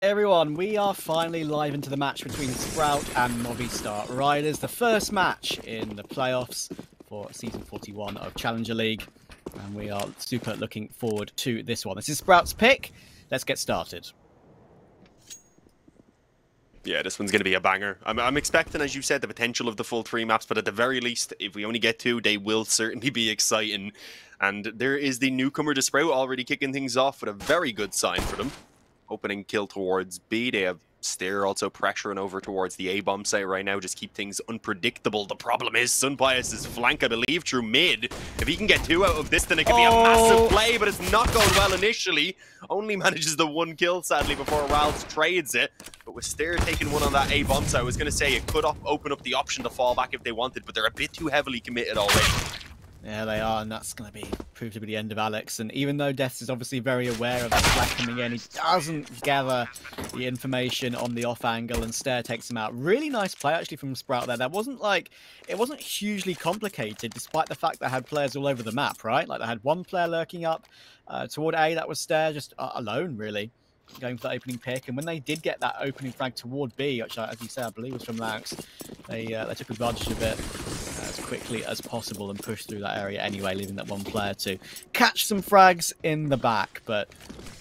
Everyone, we are finally live into the match between Sprout and Movistar Riders, the first match in the playoffs for Season 41 of Challenger League, and we are super looking forward to this one. This is Sprout's pick. Let's get started. Yeah, this one's going to be a banger. I'm expecting, as you said, the potential of the full 3 maps, but at the very least, if we only get 2, they will certainly be exciting. And there is the newcomer to Sprout already kicking things off with a very good sign for them. Opening kill towards B. They have Stair also pressuring over towards the A-bomb site right now. Just keep things unpredictable. The problem is Sunbias's flank, I believe, through mid. If he can get 2 out of this, then it could be a massive play, but it's not going well initially. Only manages the 1 kill, sadly, before Ralph trades it. But with Stair taking 1 on that A-bomb site, I was going to say it could open up the option to fall back if they wanted, but they're a bit too heavily committed already. Yeah, they are, and that's going to prove to be the end of Alex. And even though Death is obviously very aware of the flag coming in, he doesn't gather the information on the off angle, and Stair takes him out. Really nice play, actually, from Sprout there. It wasn't hugely complicated, despite the fact they had players all over the map, right? Like, they had 1 player lurking up toward A, that was Stair, just alone, really, going for the opening pick. And when they did get that opening frag toward B, which, as you say, I believe was from Laux, they took advantage of it as quickly as possible and pushed through that area anyway, leaving that 1 player to catch some frags in the back. But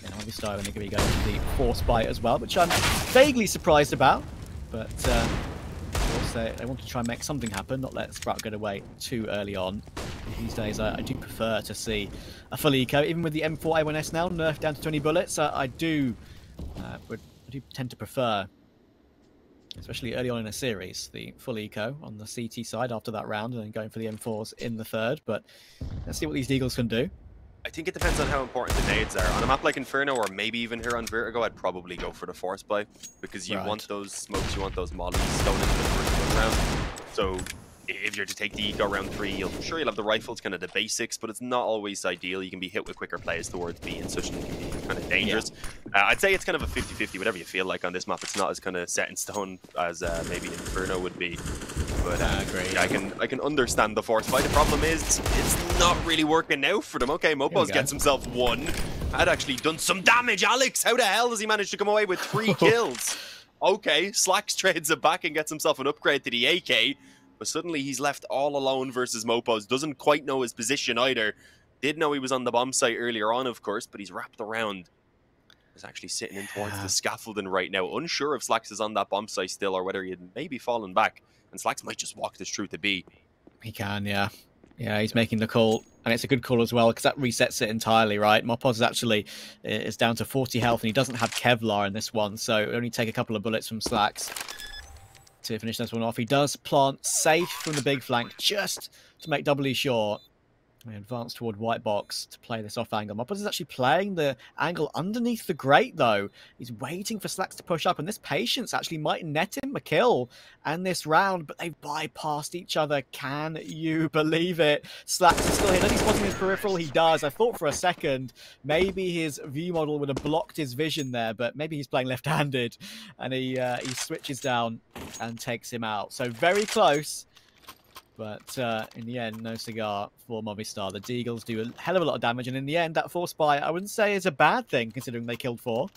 Movistar are going to be going for the force bite as well, which I'm vaguely surprised about. But of course, they want to try and make something happen, not let Sprout get away too early on. These days, I do prefer to see a full eco, even with the M4A1S now nerfed down to 20 bullets. I do tend to prefer, especially early on in a series, the full eco on the CT side after that round, and then going for the M4s in the third. But let's see what these Deagles can do. I think it depends on how important the nades are. On a map like Inferno, or maybe even here on Vertigo, I'd probably go for the force buy, because you want those smokes, you want those mollies going into the first round. So if you're to take the eco round 3, you'll have the rifles, kind of the basics, but it's not always ideal. You can be hit with quicker plays towards B and such, and it can be kind of dangerous. Yeah. I'd say it's kind of a 50-50, whatever you feel like on this map. It's not as kind of set in stone as maybe Inferno would be. But yeah, I can understand the force fight. The problem is it's not really working out for them. Okay, Mopos gets himself 1. Had actually done some damage. Alex, how the hell does he manage to come away with 3 kills? Okay, Slacks trades it back and gets himself an upgrade to the AK. But suddenly he's left all alone versus Mopos. Doesn't quite know his position either. Did know he was on the bomb site earlier on, of course, but he's wrapped around. He's actually sitting in towards the scaffolding right now. Unsure if Slacks is on that bomb site still, or whether he had maybe fallen back. And Slacks might just walk this through to B. He can, yeah. Yeah, he's making the call. And it's a good call as well, because that resets it entirely, right? Mopos actually is down to 40 health, and he doesn't have Kevlar in this one. So it'll only take a couple of bullets from Slacks to finish this one off. He does plant safe from the big flank, just to make doubly sure. We advance toward white box to play this off angle. Mopos is actually playing the angle underneath the grate, though. He's waiting for Slacks to push up, and this patience actually might net him a kill and this round, but they've bypassed each other. Can you believe it? Slacks is still here. Does he spot him his peripheral? He does. I thought for a second maybe his view model would have blocked his vision there, but maybe he's playing left-handed, and he switches down and takes him out. So very close. But in the end, no cigar for Movistar. The Deagles do a hell of a lot of damage, and in the end, that force buy, I wouldn't say is a bad thing, considering they killed 4.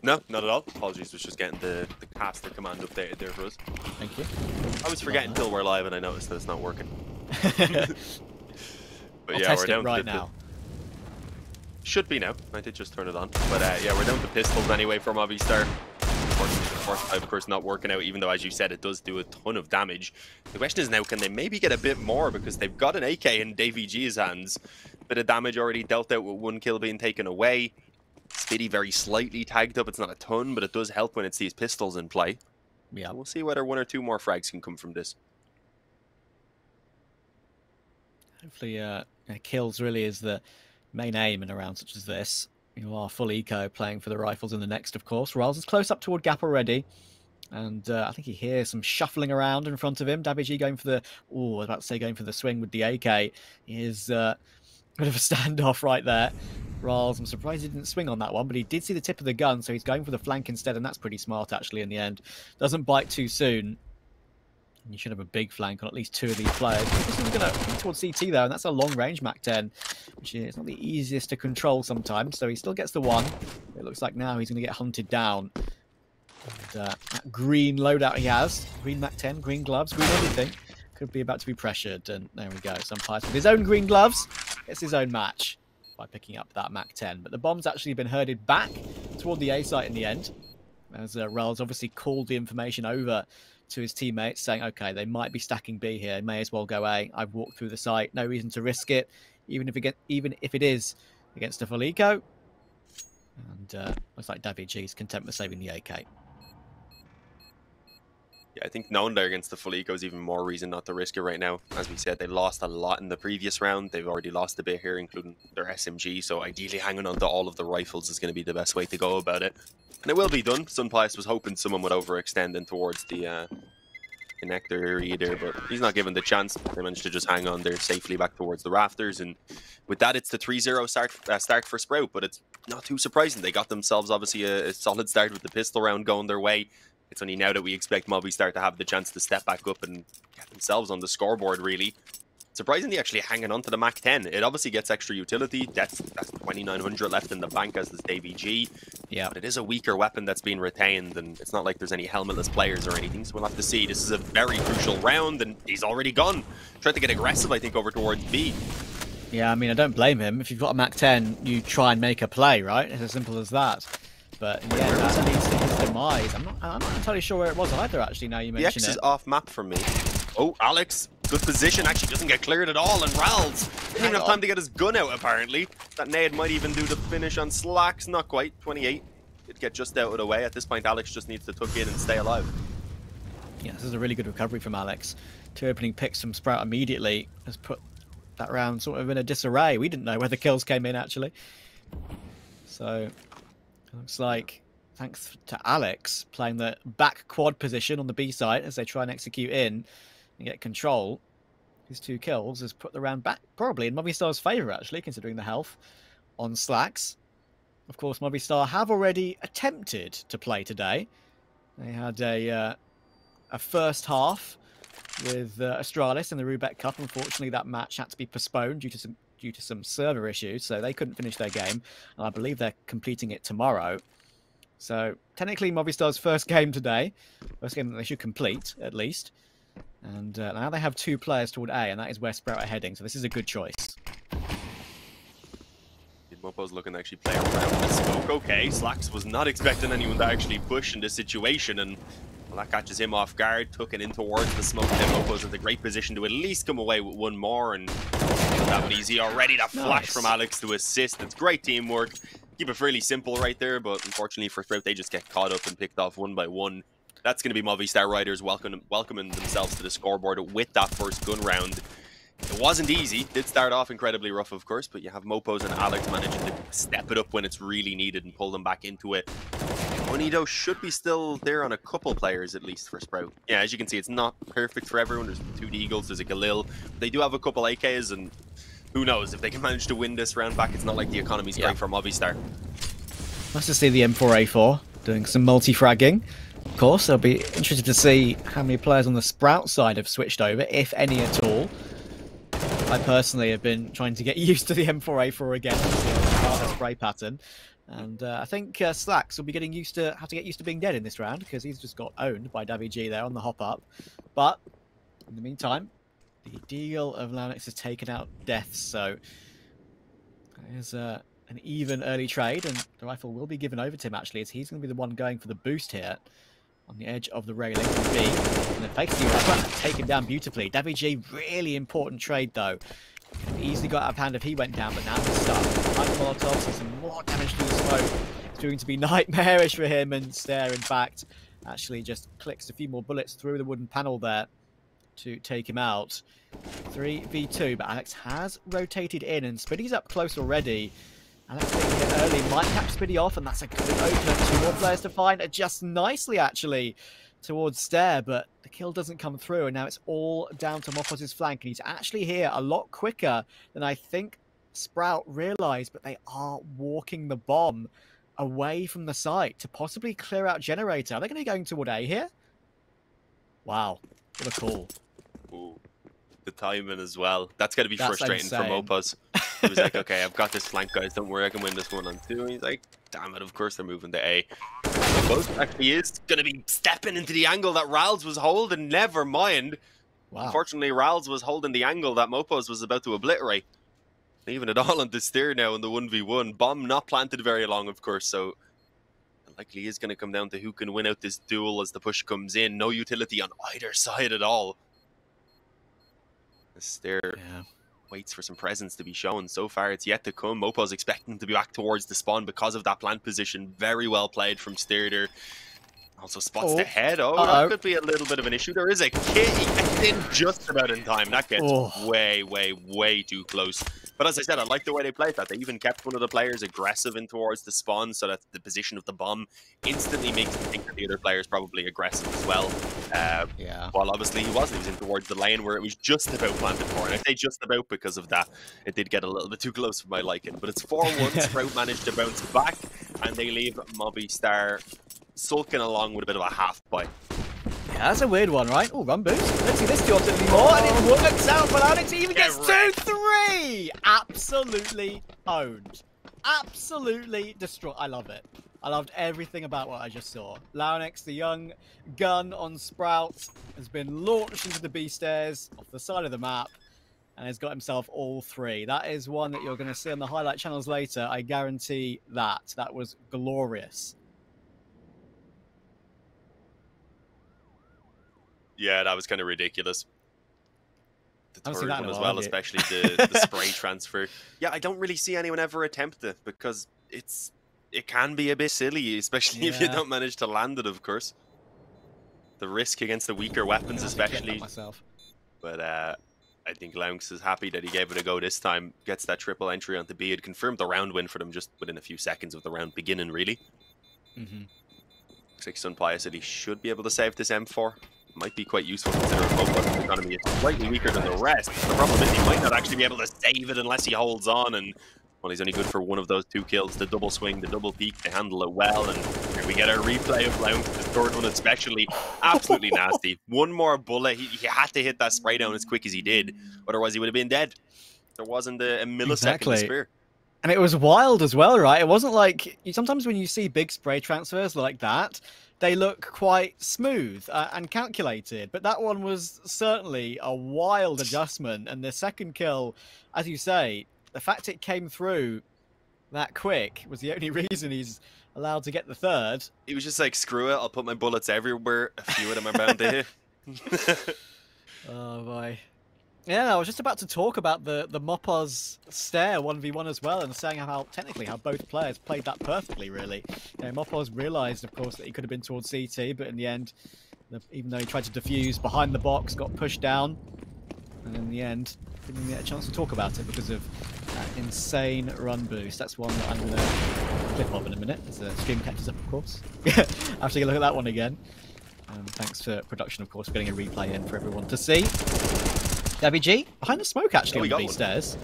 No, not at all. Apologies, was just getting the caster command updated there for us. Thank you. I was forgetting until we're live, and I noticed that it's not working. But yeah, we're down right now. Should be now. I did just turn it on. But yeah, we're down to pistols anyway for Movistar. Of course, not working out, even though, as you said, it does do a ton of damage. The question is now, can they maybe get a bit more, because they've got an AK in Davy G's hands. Bit of damage already dealt out with 1 kill being taken away. Spitty very slightly tagged up. It's not a ton, but it does help when it's these pistols in play. Yeah, we'll see whether 1 or 2 more frags can come from this. Hopefully, kills really is the main aim in a round such as this. You are full eco playing for the rifles in the next, of course. Riles is close up toward Gap already. And I think he hears some shuffling around in front of him. Dabiji going for the... Oh, I was about to say going for the swing with the AK. Is a bit of a standoff right there. Riles, I'm surprised he didn't swing on that one, but he did see the tip of the gun, so he's going for the flank instead, and that's pretty smart, actually, in the end. Doesn't bite too soon. You should have a big flank on at least 2 of these players. This is going to towards CT though, and that's a long range MAC-10, which is not the easiest to control sometimes. So he still gets the 1. It looks like now he's going to get hunted down. And that green loadout he has, green MAC-10, green gloves, green everything, could be about to be pressured. And there we go. Sunpice with his own green gloves gets his own match by picking up that MAC-10. But the bomb's actually been herded back toward the A site in the end, as Rel's obviously called the information over to his teammates, saying, okay, they might be stacking B here, may as well go A. I've walked through the site, no reason to risk it, even if it is against a Felico. And looks like David is content with saving the AK. Yeah, I think knowing they're against the Felico is even more reason not to risk it right now. As we said, they lost a lot in the previous round. They've already lost a bit here, including their SMG. So ideally hanging on to all of the rifles is going to be the best way to go about it. And it will be done. Sunpice was hoping someone would overextend in towards the connector area there, but he's not given the chance. They managed to just hang on there safely back towards the rafters. And with that, it's the 3-0 start for Sprout, but it's not too surprising. They got themselves, obviously, a solid start with the pistol round going their way. It's only now that we expect Movistar to have the chance to step back up and get themselves on the scoreboard, really. Surprisingly, actually hanging on to the MAC-10. It obviously gets extra utility. That's 2,900 left in the bank, as does DVG. Yeah. But it is a weaker weapon that's being retained, and it's not like there's any helmetless players or anything, so we'll have to see. This is a very crucial round, and he's already gone. Tried to get aggressive, I think, over towards B. Yeah, I mean, I don't blame him. If you've got a MAC-10, you try and make a play, right? It's as simple as that. But in the end, that leads to his demise. I'm not entirely sure where it was either, actually, now you mention it. The X is off map for me. Oh, Alex, good position. Actually doesn't get cleared at all, and Rals didn't even have time to get his gun out, apparently. That nade might even do the finish on Slacks. Not quite. 28. Did get just out of the way. At this point, Alex just needs to tuck in and stay alive. Yeah, this is a really good recovery from Alex. 2 opening picks from Sprout immediately has put that round sort of in a disarray. We didn't know where the kills came in, actually. So looks like, thanks to Alex, playing the back quad position on the B side as they try and execute in and get control. His 2 kills has put the round back, probably in Movistar's favour, actually, considering the health on Slacks. Of course, Movistar have already attempted to play today. They had a first half with Astralis in the Rubek Cup. Unfortunately, that match had to be postponed due to some server issues, so they couldn't finish their game, and I believe they're completing it tomorrow. So technically Movistar's first game today, first game that they should complete at least, and now they have 2 players toward A, and that is where Sprout are heading, so this is a good choice. Mopo's looking to actually play around the smoke. Okay, Slacks was not expecting anyone to actually push in this situation, and well, that catches him off guard, took it in towards the smoke. Then Mopo's in the great position to at least come away with 1 more, and that one easy already. That flash from Alex to assist. It's great teamwork. Keep it fairly simple right there, but unfortunately for Sprout, they just get caught up and picked off 1 by 1. That's going to be Movistar Riders welcoming themselves to the scoreboard with that first gun round. It wasn't easy. Did start off incredibly rough, of course, but you have Mopos and Alex managing to step it up when it's really needed and pull them back into it. Bonito should be still there on a couple players, at least, for Sprout. Yeah, as you can see, it's not perfect for everyone. There's 2 Deagles, there's a Galil. They do have a couple AKs, and who knows, if they can manage to win this round back, it's not like the economy's great for Movistar. Nice to see the M4A4 doing some multi-fragging. Of course, I'll be interested to see how many players on the Sprout side have switched over, if any at all. I personally have been trying to get used to the M4A4 again, the spray pattern, and I think Slacks will be getting used to being dead in this round, because he's just got owned by Davi G there on the hop up. But in the meantime, the deal of Lanix has taken out Deaths, so there's an even early trade, and the rifle will be given over to him actually, as he's going to be the one going for the boost here on the edge of the railing. B, and then fakes the taken down beautifully. Davi G, really important trade though. Easily got out of hand if he went down, but now he's stuck. Like Molotov, sees some more damage to the smoke. It's going to be nightmarish for him, and Stair, in fact, actually just clicks a few more bullets through the wooden panel there to take him out. 3v2, but Alex has rotated in, and Spiddy's up close already. Alex taking it early, might catch Spiddy off, and that's a good opener. 2 more players to find, adjust nicely actually towards Stair, but the kill doesn't come through, and now it's all down to Mopos' flank, and he's actually here a lot quicker than I think Sprout realised, but they are walking the bomb away from the site to possibly clear out Generator. Are they going to be going toward A here? Wow. What a call. Ooh, the timing as well. That's got to be frustrating insane. for Mopaz. He was like, okay, I've got this flank, guys. Don't worry, I can win this 1-on-2. And he's like, damn it, of course they're moving to A. Mopaz actually is going to be stepping into the angle that Ralz was holding. Never mind. Wow. Unfortunately, Ralz was holding the angle that Mopaz was about to obliterate. Leaving it all on the steer now in the 1v1. Bomb not planted very long, of course, so it likely is going to come down to who can win out this duel as the push comes in. No utility on either side at all. The steer waits for some presence to be shown. So far, it's yet to come. Mopaz expecting to be back towards the spawn because of that plant position. Very well played from steer there. Also spots the head. That could be a little bit of an issue. There is a kit. He gets in just about in time. That gets way, way, way too close. But as I said, I like the way they played that. They even kept one of the players aggressive in towards the spawn so that the position of the bomb instantly makes you think that the other player is probably aggressive as well. While obviously he wasn't. He was in towards the lane where it was just about planted for. And I say just about because of that. It did get a little bit too close for my liking. But it's 4-1. Sprout managed to bounce back. And they leave Movistar sulking along with a bit of a half bite. Yeah, that's a weird one, right? Oh, run boost. Don't see this too often anymore, and it works out for Alex. He even gets 2-3! Absolutely owned. Absolutely destroyed. I love it. I loved everything about what I just saw. Launex, the young gun on Sprout, has been launched into the B stairs off the side of the map and has got himself all 3. That is one that you're going to see on the highlight channels later. I guarantee that. That was glorious. Yeah, that was kind of ridiculous. The third one as well, especially the the spray transfer. Yeah, I don't really see anyone ever attempt it because it can be a bit silly, especially if you don't manage to land it, of course. The risk against the weaker weapons, especially. But I think Launx is happy that he gave it a go this time. Gets that triple entry onto B. It confirmed the round win for them just within a few seconds of the round beginning, really. Looks like Sunpaya said he should be able to save this M4. Might be quite useful considering Mopaz's economy is slightly weaker than the rest. The problem is he might not actually be able to save it unless he holds on, and well, he's only good for one of those 2 kills. The double swing, the double peek, they handle it well, and here we get a replay of Launx, the third one especially. Absolutely nasty. One more bullet, he had to hit that spray down as quick as he did, otherwise he would have been dead. There wasn't a millisecond to spare. And it was wild as well, right? It wasn't like, sometimes when you see big spray transfers like that, they look quite smooth and calculated, but that one was certainly a wild adjustment. And the second kill, as you say, the fact it came through that quick was the only reason he's allowed to get the third. He was just like, screw it, I'll put my bullets everywhere. A few of them are bound to hit. Oh boy. Yeah, I was just about to talk about the Mopaz Stair 1v1 as well, and saying how technically how both players played that perfectly, really. You know, Mopaz realised, of course, that he could have been towards CT, but in the end, even though he tried to defuse behind the box, got pushed down, and in the end, didn't get a chance to talk about it because of that insane run boost. That's one that I'm going to clip of in a minute, as the stream catches up, of course. I'll have to take a look at that one again. Thanks to production, of course, for getting a replay in for everyone to see. WG behind the smoke actually on the B stairs,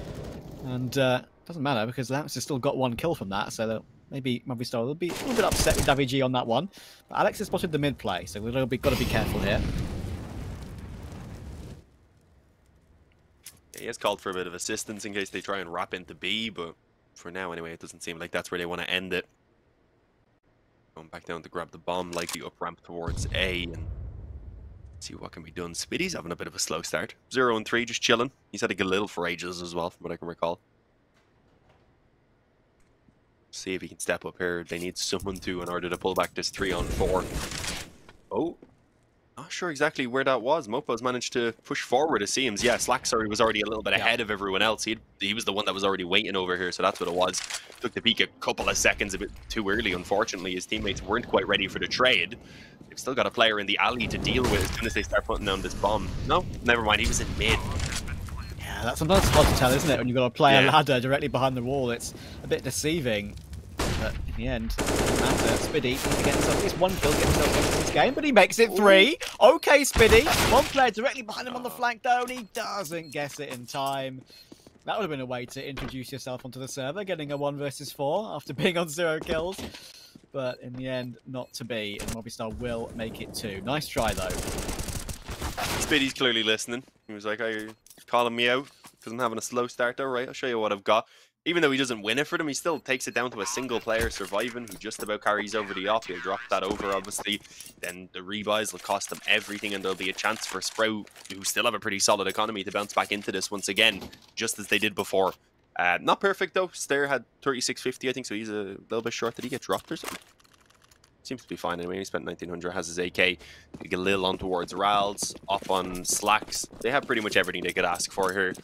and doesn't matter because Launx has still got 1 kill from that, so maybe Movistar will be a little bit upset with WG on that one. But Alex has spotted the mid play, so we've got to be careful here. He has called for a bit of assistance in case they try and wrap into B, but for now anyway, it doesn't seem like that's where they want to end it. Going back down to grab the bomb, likely up ramp towards A, and see what can be done. Spiddy's having a bit of a slow start. 0-3, just chilling. He's had a Galil for ages as well, from what I can recall. See if he can step up here. They need someone to in order to pull back this 3-on-4. Oh, not sure exactly where that was. Mopaz managed to push forward, it seems. Yeah, Slaxor was already a little bit ahead of everyone else. He was the one that was already waiting over here, so that's what it was. Took the peak a couple of seconds a bit too early, unfortunately. His teammates weren't quite ready for the trade. They've still got a player in the alley to deal with as soon as they start putting down this bomb. No, never mind, he was in mid. Yeah, that's sometimes hard to tell, isn't it? When you've got a player ladder directly behind the wall, it's a bit deceiving. But in the end, Spiddy needs to get himself at least 1 kill, get himself into this game, but he makes it 3. Okay, Spiddy. 1 player directly behind him on the flank, though, and he doesn't guess it in time. That would have been a way to introduce yourself onto the server, getting a 1 versus 4 after being on 0 kills. But in the end, not to be, and Movistar will make it 2. Nice try, though. Spitty's clearly listening. He was like, "Are you calling me out because I'm having a slow start? All right, I'll show you what I've got." Even though he doesn't win it for them, he still takes it down to a single player surviving who just about carries over the op. He'll drop that over, obviously. Then the rebuys will cost them everything, and there'll be a chance for Sprout, who still have a pretty solid economy, to bounce back into this once again, just as they did before. Not perfect, though. Stair had 3650, I think, so he's a little bit short. Did he get dropped or something? Seems to be fine anyway. He spent 1900, has his AK. He get a little on towards Rals, up on Slacks. They have pretty much everything they could ask for here.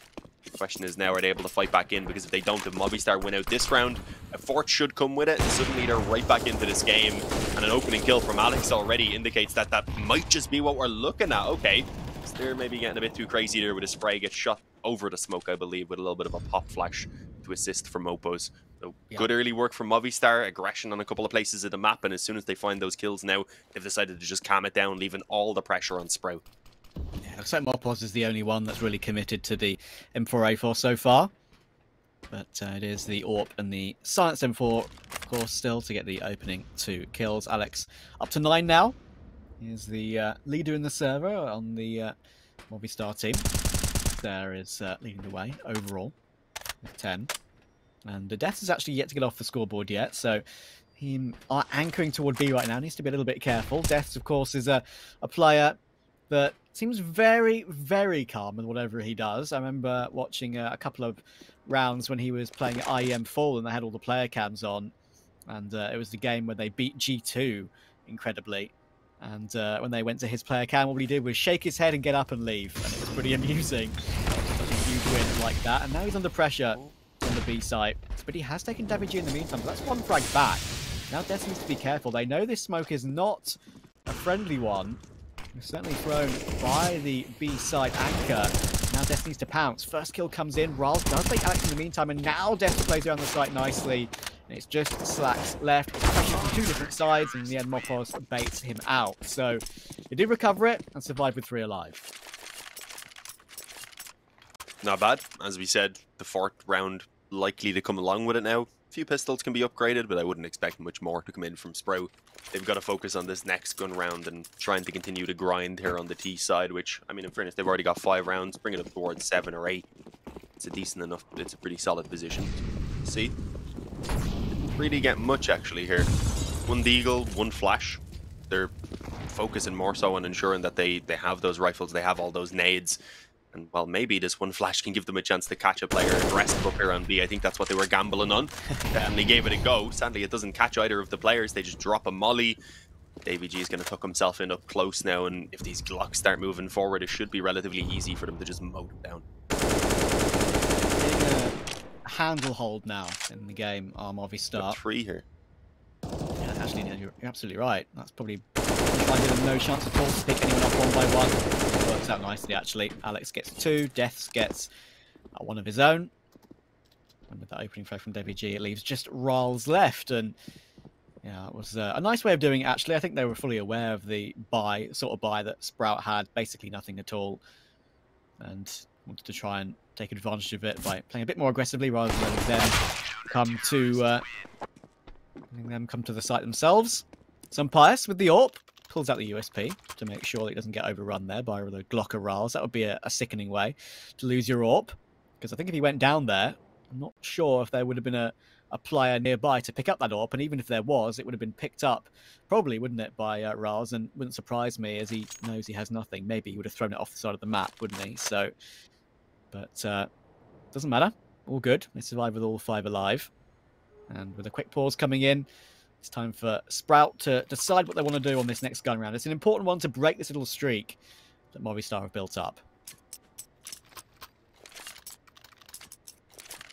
The question is now, are they able to fight back in? Because if they don't, if Movistar win out this round, a fourth should come with it. And suddenly they're right back into this game. And an opening kill from Alex already indicates that that might just be what we're looking at. Okay, they're maybe getting a bit too crazy there with a spray. Gets shot over the smoke, I believe, with a little bit of a pop flash to assist from Opos. So good early work from Movistar, aggression on a couple of places of the map, and as soon as they find those kills now, they've decided to just calm it down, leaving all the pressure on Sprout. Yeah, looks like Mopos is the only one that's really committed to the M4A4 so far. But it is the AWP and the Silence M4, of course, still to get the opening 2 kills. Alex up to 9 now. He's the leader in the server on the Movistar team. There is leading the way overall with 10. And the Death is actually yet to get off the scoreboard yet, so him anchoring toward B right now needs to be a little bit careful. Death, of course, is a player that seems very, very calm in whatever he does. I remember watching a couple of rounds when he was playing at IEM Fall and they had all the player cams on. And it was the game where they beat G2 incredibly. And when they went to his player cam, all he did was shake his head and get up and leave. And it was pretty amusing. Such a huge win like that. And now he's under pressure on the B site. But he has taken David G in the meantime. So that's one frag back. Now Death needs to be careful. They know this smoke is not a friendly one. It's certainly thrown by the B side anchor. Now Death needs to pounce. First kill comes in. Rals does take Alex in the meantime, and now Death plays around the site nicely. And it's just Slacks left. Pressure from 2 different sides, and in the end Mopos baits him out. So they did recover it and survive with 3 alive. Not bad. As we said, the 4th round likely to come along with it now. A few pistols can be upgraded, but I wouldn't expect much more to come in from Sprout. They've got to focus on this next gun round and trying to continue to grind here on the T side, which, I mean, in fairness, they've already got 5 rounds. Bring it up towards 7 or 8. It's a decent enough, it's a pretty solid position. See? Didn't really get much, actually, here. 1 deagle, 1 flash. They're focusing more so on ensuring that they have those rifles, they have all those nades. And, well, maybe this 1 flash can give them a chance to catch a player aggressive up here on B. I think that's what they were gambling on. And they gave it a go. Sadly, it doesn't catch either of the players. They just drop a molly. Davey G is going to tuck himself in up close now. And if these Glocks start moving forward, it should be relatively easy for them to just mow them down. Getting a handle hold now in the game, Movistar. 3 here. Yeah, actually, you're absolutely right. That's probably no chance at all to pick anyone up 1 by 1. Works out nicely, actually. Alex gets 2, Death gets 1 of his own. And with that opening frag from Davey G, it leaves just Rals left. And yeah, it was a nice way of doing it, actually. I think they were fully aware of the sort of buy that Sprout had, basically nothing at all. And wanted to try and take advantage of it by playing a bit more aggressively rather than them come to the site themselves. Some Pius with the AWP. Pulls out the USP to make sure that he doesn't get overrun there by the Glocker Rals. That would be a sickening way to lose your AWP. Because I think if he went down there, I'm not sure if there would have been a player nearby to pick up that AWP. And even if there was, it would have been picked up, probably, wouldn't it, by Rals. And wouldn't surprise me as he knows he has nothing. Maybe he would have thrown it off the side of the map, wouldn't he? So, but doesn't matter. All good. They survive with all 5 alive. And with a quick pause coming in, it's time for Sprout to decide what they want to do on this next gun round. It's an important one to break this little streak that Movistar have built up.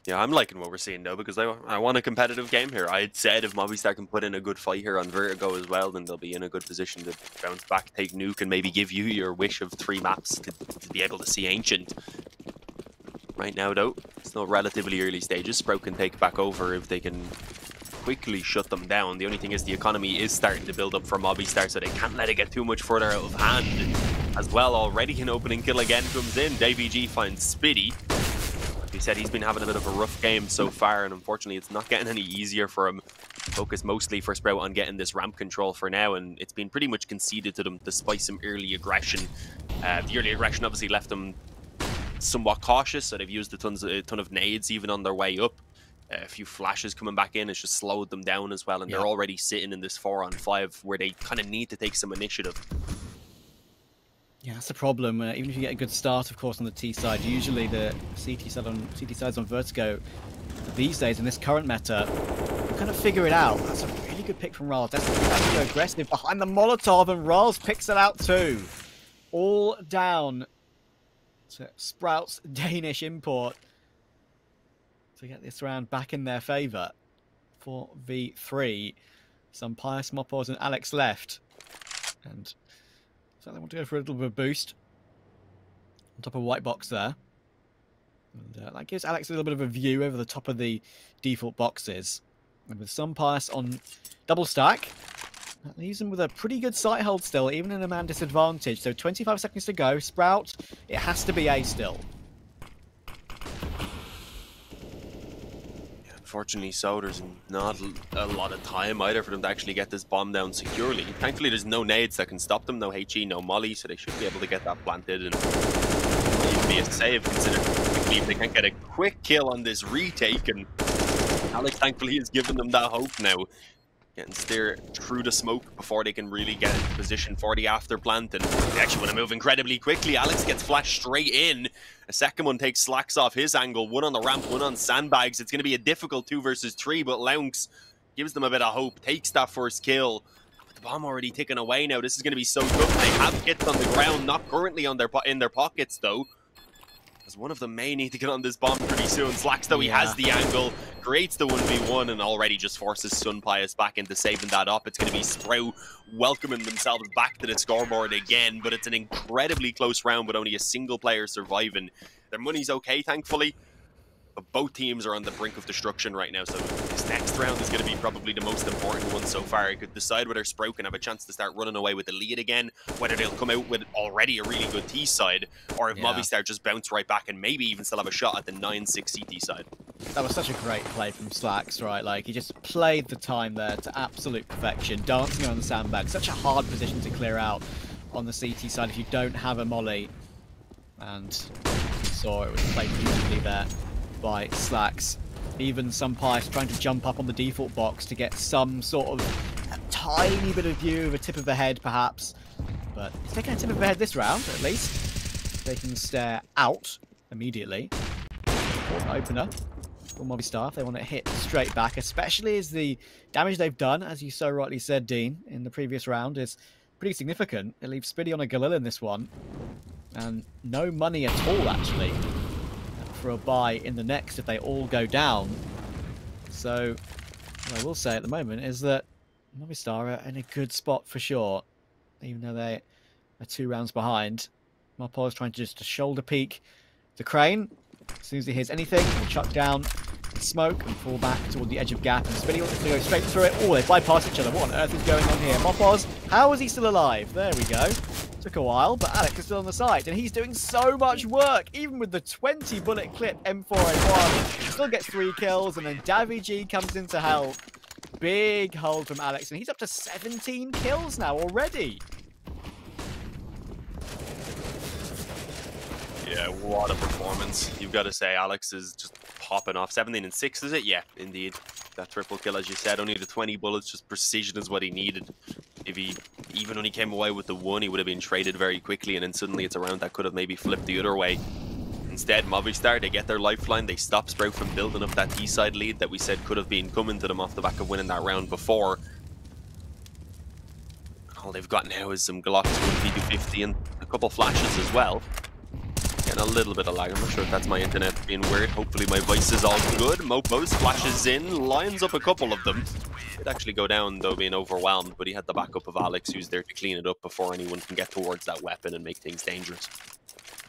Yeah, I'm liking what we're seeing though, because I want a competitive game here. I had said if Movistar can put in a good fight here on Vertigo as well, then they'll be in a good position to bounce back, take Nuke, and maybe give you your wish of 3 maps to be able to see Ancient. Right now though, it's still relatively early stages. Sprout can take back over if they can quickly shut them down. The only thing is the economy is starting to build up for Movistar, so they can't let it get too much further out of hand. As well, already an opening kill again comes in. Davey G finds Spitty. Like we said, he's been having a bit of a rough game so far, and unfortunately it's not getting any easier for him. Focus mostly for Sprout on getting this ramp control for now, and it's been pretty much conceded to them despite some early aggression. The early aggression obviously left them somewhat cautious, so they've used a ton of nades even on their way up. A few flashes coming back in has just slowed them down as well, and they're already sitting in this 4-on-5 where they kind of need to take some initiative. Yeah, that's the problem. Even if you get a good start, of course, on the T side, usually the CT sides on Vertigo these days in this current meta, you kind of figure it out. That's a really good pick from Rals. That's really aggressive behind the Molotov, and Rals picks it out too. All down to Sprout's Danish import to get this round back in their favour. 4v3. Some Pius, Mopos, and Alex left. And so they want to go for a little bit of boost on top of white box there. And that gives Alex a little bit of a view over the top of the default boxes. And with some Pius on double stack, that leaves them with a pretty good sight hold still, even in a man disadvantage. So 25 seconds to go. Sprout, it has to be A still. Unfortunately so, there's not a lot of time either for them to actually get this bomb down securely. Thankfully there's no nades that can stop them, no HE, no molly, so they should be able to get that planted and even be a save, considering if they can't get a quick kill on this retake, and Alex thankfully has given them that hope now. Getting steered through the smoke before they can really get into position for the after plant, and they actually want to move incredibly quickly. Alex gets flashed straight in. A second one takes slacks off his angle, one on the ramp, one on sandbags. It's going to be a difficult 2 versus 3, but Lounx gives them a bit of hope, takes that first kill. But the bomb already ticking away now. This is going to be so tough. They have hits on the ground, not currently on in their pockets though, as one of them may need to get on this bomb pretty soon. Slacks though, he has the angle, creates the 1v1, and already just forces Sunpius back into saving that up. It's going to be Sprout welcoming themselves back to the scoreboard again, but it's an incredibly close round with only a single player surviving. Their money's okay, thankfully, but both teams are on the brink of destruction right now, so this next round is going to be probably the most important one so far. It could decide whether Sprout can have a chance to start running away with the lead again, whether they'll come out with already a really good T side, or if Movistar just bounce right back and maybe even still have a shot at the 9-6 CT side. That was such a great play from Slacks, right? Like, he just played the time there to absolute perfection, dancing on the sandbag. Such a hard position to clear out on the CT side if you don't have a molly. And you saw it was played beautifully there by Slacks. Even some Pius trying to jump up on the default box to get some sort of a tiny bit of view of a tip of the head, perhaps. But he's taking a tip of the head this round, at least. They can stare out immediately. Opener for Movistar if they want to hit straight back, especially as the damage they've done, as you so rightly said, Dean, in the previous round, is pretty significant. It leaves Spiddy on a Galil in this one, and no money at all, actually, for a buy in the next if they all go down. So what I will say at the moment is that Movistar are in a good spot for sure, even though they are 2 rounds behind. Marpol is trying to just shoulder peek the Crane. As soon as he hears anything, he'll chuck down smoke and fall back toward the edge of gap, and Spinny wants to go straight through it. Oh, they bypass each other. What on earth is going on here? Mopos, how is he still alive? There we go. Took a while, but Alex is still on the side, and he's doing so much work, even with the 20 bullet clip M4A1. He still gets 3 kills, and then Davy G comes in to help. Big hold from Alex, and he's up to 17 kills now already. Yeah, what a performance. You've got to say, Alex is just popping off. 17-6, is it? Yeah, indeed. That triple kill, as you said, only the 20 bullets, just precision is what he needed. If he even only came away with the 1, he would have been traded very quickly, and then suddenly it's a round that could have maybe flipped the other way. Instead, Movistar, they get their lifeline, they stop Sprout from building up that T-side lead that we said could have been coming to them off the back of winning that round before. All they've got now is some Glocks, 1v250, and a couple flashes as well. Getting a little bit of lag. I'm not sure if that's my internet being weird. Hopefully my voice is all good. Mopos flashes in, lines up a couple of them. Did actually go down though, being overwhelmed, but he had the backup of Alex, who's there to clean it up before anyone can get towards that weapon and make things dangerous.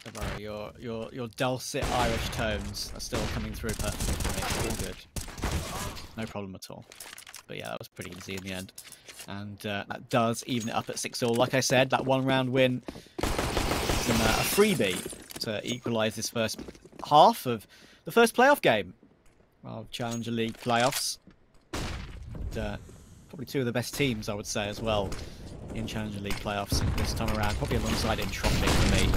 Don't worry, your dulcet Irish tones are still coming through perfectly. All good. No problem at all. But yeah, that was pretty easy in the end. And that does even it up at 6-all. Like I said, that 1-round win is a freebie to equalise this first half of the first playoff game of Challenger League playoffs. And, probably 2 of the best teams, I would say, as well, in Challenger League playoffs this time around, probably alongside Entropic for me.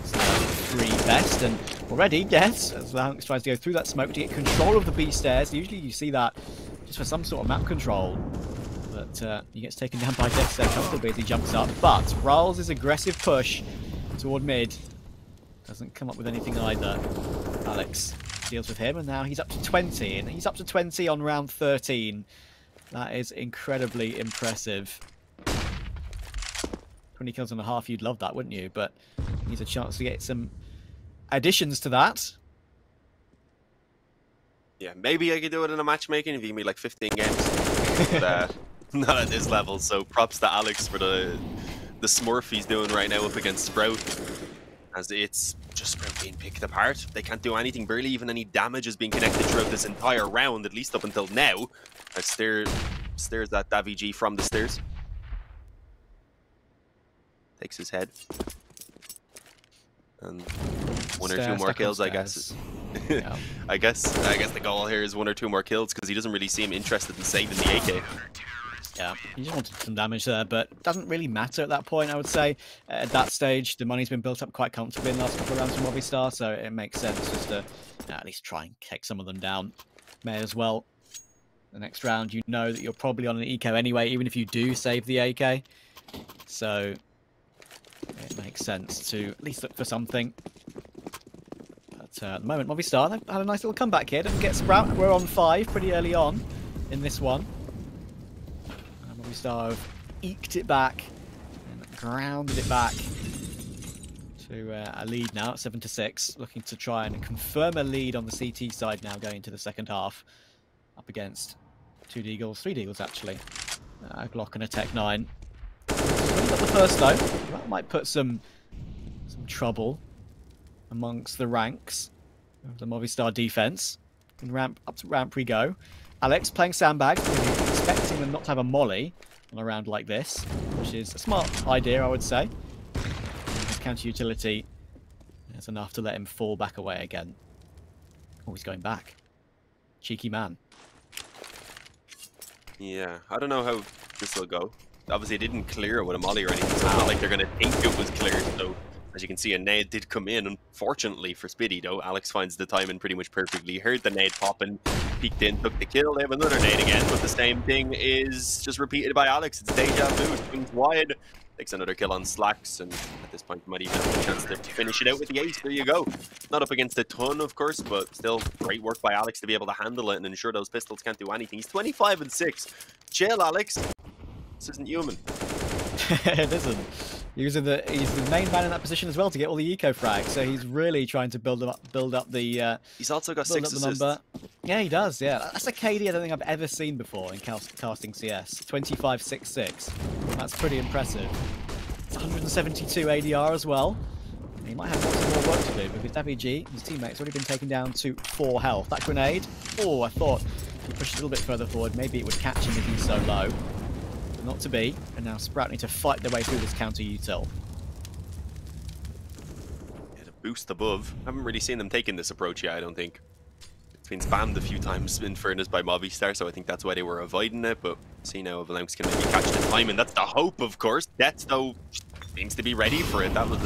So 3 best, and already Deaths, as Laux tries to go through that smoke to get control of the B stairs. Usually you see that just for some sort of map control, but he gets taken down by Deaths there comfortably as he jumps up. But Ralls' aggressive push toward mid doesn't come up with anything either. Alex deals with him, and now he's up to 20, and he's up to 20 on round 13. That is incredibly impressive. 20 kills and a half, you'd love that, wouldn't you? But he needs a chance to get some additions to that. Yeah, maybe I could do it in a matchmaking if you give me like 15 games. But, not at this level, so props to Alex for the smurf he's doing right now up against Sprout. As it's just Sprout being picked apart. They can't do anything, barely even any damage is being connected throughout this entire round, at least up until now. I stares at Davy from the stairs. Takes his head. And 1 or 2 more kills, I guess. Yeah. I guess the goal here is 1 or 2 more kills, because he doesn't really seem interested in saving the AK. Yeah, he just wanted some damage there, but it doesn't really matter at that point, I would say. At that stage, the money's been built up quite comfortably in the last couple of rounds from Movistar, so it makes sense just to at least try and take some of them down. May as well. The next round, you know that you're probably on an eco anyway, even if you do save the AK. So it makes sense to at least look for something. But at the moment, Movistar, they've had a nice little comeback here. Didn't get Sprout. We're on 5 pretty early on in this one. Movistar have eked it back and grounded it back to a lead now at 7-6. Looking to try and confirm a lead on the CT side now going into the second half. Up against 2 Deagles, 3 Deagles actually. A Glock and a Tech 9. Got the first though. That might put some trouble amongst the ranks of the Movistar defense. And up to ramp we go. Alex playing sandbag, expecting them not to have a molly on a round like this, which is a smart idea, I would say. His counter utility is enough to let him fall back away again. Oh, he's going back. Cheeky man. Yeah, I don't know how this will go. Obviously, it didn't clear with a molly or anything, so it's not like they're going to think it was cleared. So, as you can see, a nade did come in. Unfortunately for Spitty, though, Alex finds the timing pretty much perfectly. He heard the nade popping, peeked in, took the kill. They have another nade again, but the same thing is just repeated by Alex. It's deja vu. Swings wide, takes another kill on Slacks, and at this point, might even have a chance to finish it out with the ace. There you go. Not up against a ton, of course, but still great work by Alex to be able to handle it and ensure those pistols can't do anything. He's 25-6. Chill, Alex. This isn't human. It isn't. He's the main man in that position as well to get all the eco frags, so he's really trying to build up the. He's also got 6 assists. Number. Yeah, he does. Yeah, that's a KD I don't think I've ever seen before in casting CS. 25-6-6. That's pretty impressive. It's 172 ADR as well. He might have lots more work to do because Davy G, his teammate's already been taken down to 4 health. That grenade. Oh, I thought if he pushed a little bit further forward, maybe it would catch him if he's so low. Not to be, and now Sprout need to fight their way through this counter util. Yeah, to boost above. I haven't really seen them taking this approach yet, I don't think. It's been spammed a few times in fairness by Movistar, so I think that's why they were avoiding it, but see now if Laux can maybe catch the time, and that's the hope, of course. Deaths, though, seems to be ready for it. That was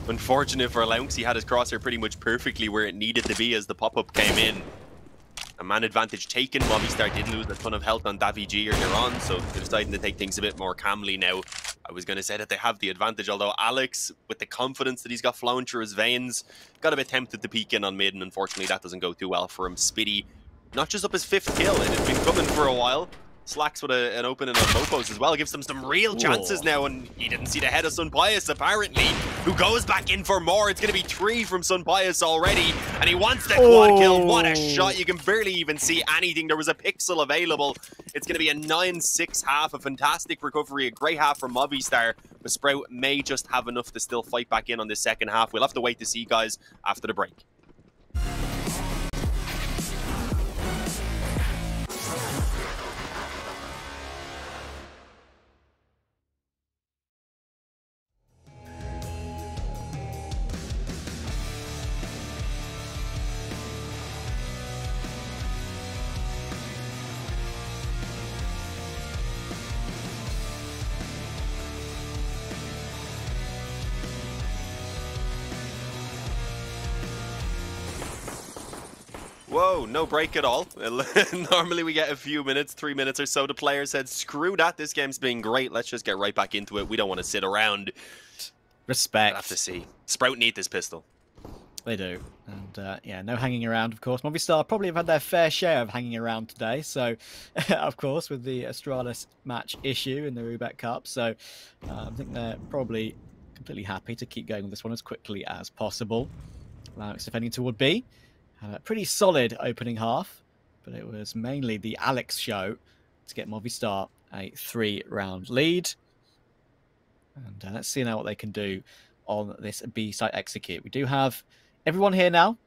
unfortunate for Laux. He had his crosshair pretty much perfectly where it needed to be as the pop-up came in. A man advantage taken. Movistar did lose a ton of health on Davy G earlier on, so they're deciding to take things a bit more calmly now. I was going to say that they have the advantage, although Alex, with the confidence that he's got flowing through his veins, got a bit tempted to peek in on mid, and unfortunately that doesn't go too well for him. Spitty, not just up his 5th kill, it has been coming for a while. Slacks with an opening on Mopos as well, gives them some real chances now, and he didn't see the head of Sunpius apparently, who goes back in for more. It's going to be 3 from Sunpius already, and he wants the quad kill. What a shot. You can barely even see anything. There was a pixel available. It's going to be a 9-6 half, a fantastic recovery, a great half from Movistar, but Sprout may just have enough to still fight back in on this second half. We'll have to wait to see, guys, after the break. Whoa, no break at all. Normally we get a few minutes, 3 minutes or so. The player said, screw that, this game's been great. Let's just get right back into it. We don't want to sit around. Respect. We'll have to see. Sprout need this pistol. They do. And yeah, no hanging around, of course. Movistar probably have had their fair share of hanging around today. So, of course, with the Astralis match issue in the Rubek Cup. So, I think they're probably completely happy to keep going with this one as quickly as possible. Alex defending toward B. Had a pretty solid opening half, but it was mainly the Alex show to get Movistar a 3-round lead. And let's see now what they can do on this B site execute. We do have everyone here now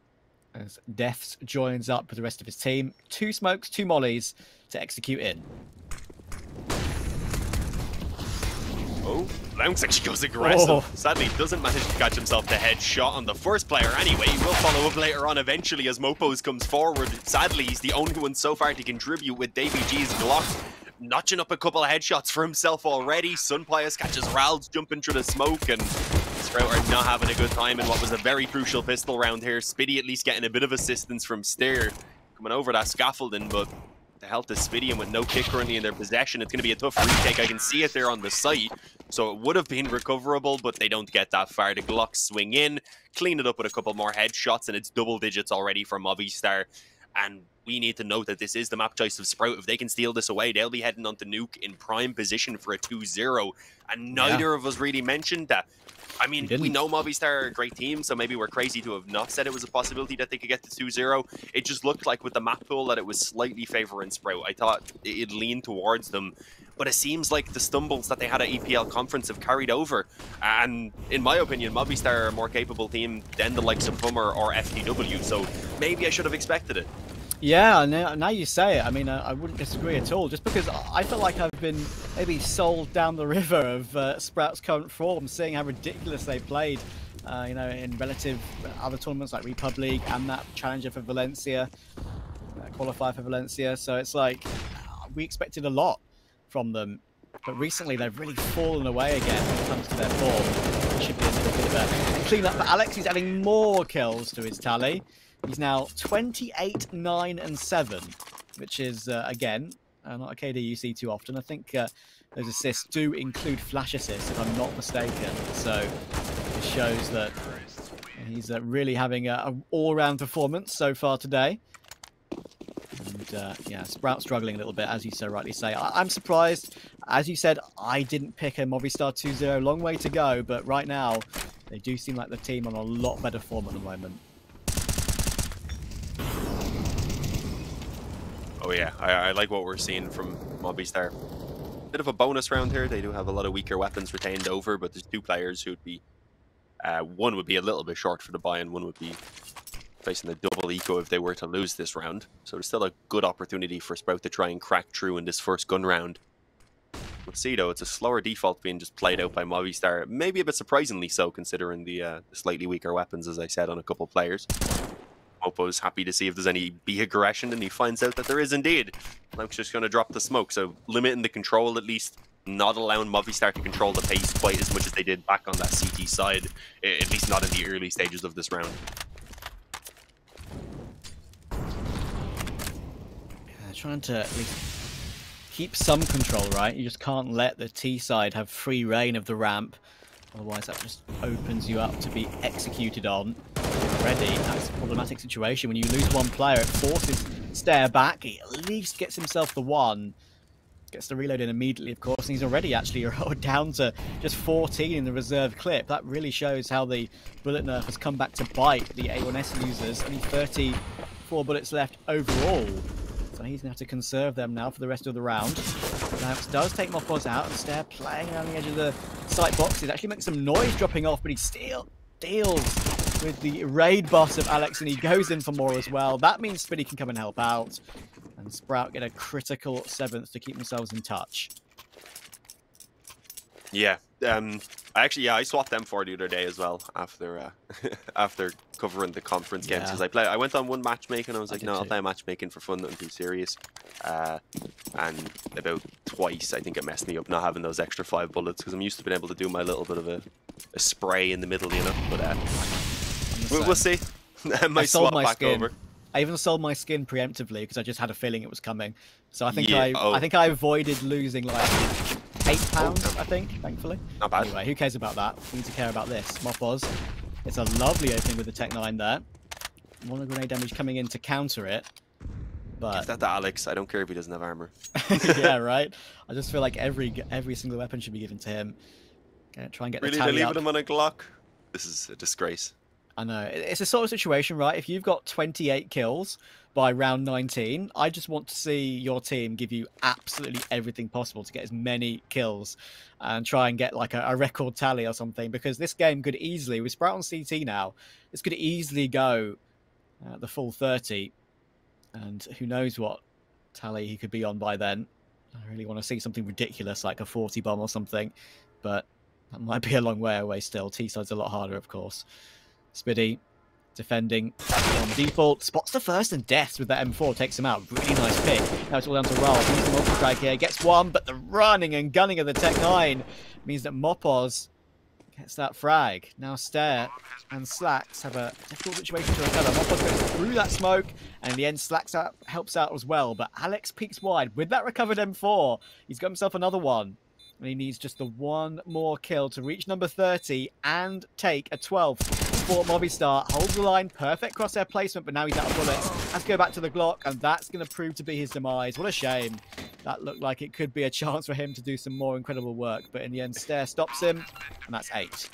as Defs joins up with the rest of his team. 2 smokes, 2 mollies to execute in. Oh, Lounx actually goes aggressive. Oh. Sadly, doesn't manage to catch himself the headshot on the first player anyway. He will follow up later on eventually as Mopos comes forward. Sadly, he's the only one so far to contribute with Davy G's Glock. Notching up a couple of headshots for himself already. Sunpius catches Ralds jumping through the smoke, and Sprout are not having a good time in what was a very crucial pistol round here. Spiddy at least getting a bit of assistance from Steer coming over that scaffolding, but the health is Spiddy, and with no kick currently in their possession, it's going to be a tough retake. I can see it there on the site, so it would have been recoverable, but they don't get that far. The Glocks swing in, clean it up with a couple more headshots, and it's double digits already for Movistar. And we need to note that this is the map choice of Sprout. If they can steal this away, they'll be heading onto Nuke in prime position for a 2-0. And neither of us really mentioned that. I mean, we know Movistar are a great team, so maybe we're crazy to have not said it was a possibility that they could get to 2-0. It just looked like with the map pool that it was slightly favoring Sprout. I thought it leaned towards them. But it seems like the stumbles that they had at EPL Conference have carried over. And in my opinion, Movistar are a more capable team than the likes of Hummer or FTW. So maybe I should have expected it. Yeah, now you say it. I mean, I wouldn't disagree at all. Just because I feel like I've been maybe sold down the river of Sprout's current form, seeing how ridiculous they played, you know, in relative other tournaments like Republic and that Challenger for Valencia, qualifier for Valencia. So it's like we expected a lot from them, but recently they've really fallen away again when it comes to their form. It should be a little bit of a clean up for Alex. He's adding more kills to his tally. He's now 28, 9, and 7, which is, again, not a KD you see too often. I think those assists do include flash assists, if I'm not mistaken. So it shows that he's really having an all-round performance so far today. And, yeah, Sprout struggling a little bit, as you so rightly say. I'm surprised. As you said, I didn't pick a Movistar 2-0. Long way to go, but right now, they do seem like the team on a lot better form at the moment. Oh yeah, I like what we're seeing from Movistar. Bit of a bonus round here. They do have a lot of weaker weapons retained over, but there's 2 players who would be... one would be a little bit short for the buy, and one would be facing a double eco if they were to lose this round. So there's still a good opportunity for Sprout to try and crack through in this first gun round. We'll see though, it's a slower default being just played out by Movistar. Maybe a bit surprisingly so, considering the slightly weaker weapons, as I said, on a couple players. Mopo's happy to see if there's any B aggression, and he finds out that there is indeed. Luke's just going to drop the smoke, so limiting the control at least, not allowing Movistar to control the pace quite as much as they did back on that CT side, at least not in the early stages of this round. Yeah, trying to at least keep some control, right? You just can't let the T side have free reign of the ramp, otherwise that just opens you up to be executed on. Already, that's a problematic situation. When you lose one player, it forces Stare back. He at least gets himself the one. Gets the reload in immediately, of course, and he's already actually down to just 14 in the reserve clip. That really shows how the bullet nerf has come back to bite the A1S users. Only 34 bullets left overall. So he's going to have to conserve them now for the rest of the round. Alex does take Mopos out, and Stare playing around the edge of the sight boxes. Actually makes some noise dropping off, but he still deals with the raid boss of Alex, and he goes in for more as well. That means Spiddy can come and help out, and Sprout get a critical 7th to keep themselves in touch. Yeah, I swapped them for the other day as well after after covering the conference games, because I went on one matchmaking, and I was like, no, I'll play matchmaking for fun, nothing too serious. And about twice, I think it messed me up not having those extra 5 bullets, because I'm used to being able to do my little bit of a spray in the middle, you know. But we'll see. I might swap back over. I even sold my skin preemptively because I just had a feeling it was coming. So I think Yeah, I think I avoided losing like £8, I think, thankfully. Not bad. Anyway, who cares about that? We need to care about this. Mopoz. It's a lovely opening with the Tech-9 there. One grenade damage coming in to counter it. But Give that to Alex. I don't care if he doesn't have armor. yeah, right. I just feel like every single weapon should be given to him. Gonna try and get Really, the they're tally leaving up. him on a Glock. This is a disgrace. I know. It's a sort of situation, right? If you've got 28 kills by round 19, I just want to see your team give you absolutely everything possible to get as many kills and try and get like a record tally or something, because this game could easily, with Sprout on CT now, this could easily go the full 30, and who knows what tally he could be on by then. I really want to see something ridiculous like a 40 bomb or something, but that might be a long way away still. T-side's a lot harder, of course. Spiddy defending on default, spots the first, and Deaths with that M4 takes him out. Really nice pick. Now it's all down to Ralph. He's the multi-frag here, gets one, but the running and gunning of the Tech-9 means that Mopoz gets that frag. Now Stare and Slacks have a difficult situation to recover. Mopoz goes through that smoke, and in the end Slacks helps out as well, but Alex peeks wide. With that recovered M4, he's got himself another one. And he needs just the one more kill to reach number 30 and take a 12th for Movistar. Holds the line, perfect crosshair placement, but now he's out of bullets. Has to go back to the Glock, and that's going to prove to be his demise. What a shame. That looked like it could be a chance for him to do some more incredible work, but in the end, Stare stops him, and that's 8.